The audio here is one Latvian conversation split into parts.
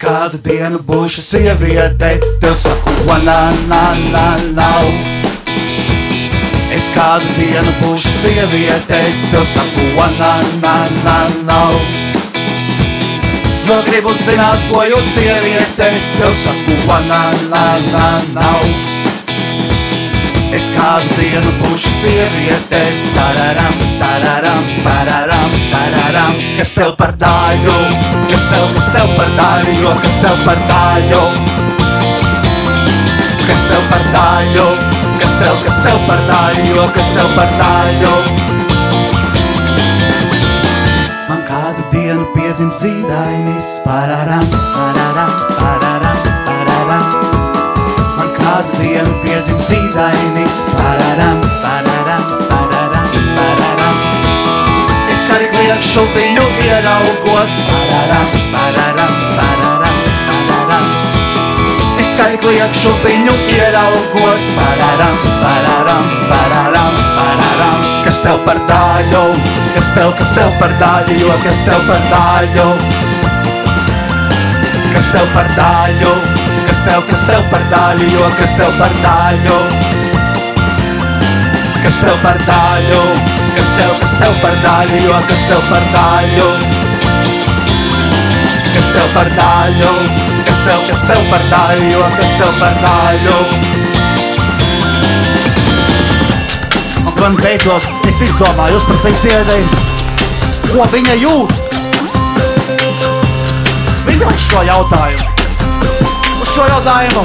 kādu dienu būšu sieviete, tev saku, na. Es kādu dienu būšu sieviete, tev saku, na. Vēl gribu zināt, ko jūt sieviete, tev saku, na. Es kādu dienu būšu sieviete, tararam, tararam, pararam, tararam. Kas tev par daļu, kas tev par daļu, jo kas tev par daļu. Kas tev par daļu, kas tev par daļu, jo kas tev par daļu. Man kādu dienu piedzims zīdainis, pararam, pararam, pararam, pararam. Man kādu dienu piedzims zīdainis, pararam, pararam, pararam, pararam. Es arī kliekšu viņu ieraugot, pararam, pararam, pararam, pararam. Es arī kliekšu viņu ieraugot, pararam, pararam, pararam, pararam. Kas tev par daļu, kas tev par daļu, jo kas tev par daļu. Kas tev par daļu, kas tev par daļu, jo kas tev par daļu. Kas tev par daļu, kas tev par daļu, jo kas tev par daļu. Kas tev par daļu, kas tev par daļu, jo kas tev par daļu. Un beidzot, es izdomāju uzprasīt sievietei, ko viņa jūt. Viņa uz šo jautājumu. Uz šo jautājumu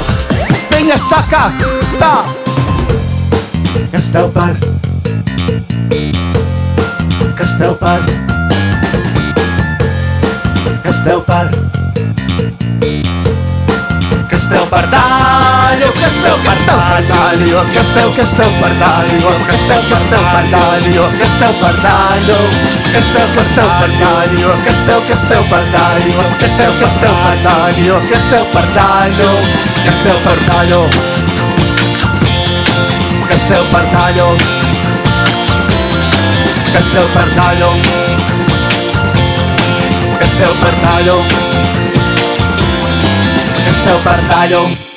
viņa saka tā. Kas tev par? Kas tev par? Kas tev par? Kas tev par daļu? Kas tev par daļu? Jo kas tev par daļu? Jo kas tev par daļu? Jo kas tev par daļu? Kas tev par daļu? Jo kas tev par daļu? Jo kas tev par daļu? Jo kas tev par daļu? Kas tev par daļu? Kas tev par daļu? Kas tev par daļu? Kas tev par daļu? Kas tev par daļu?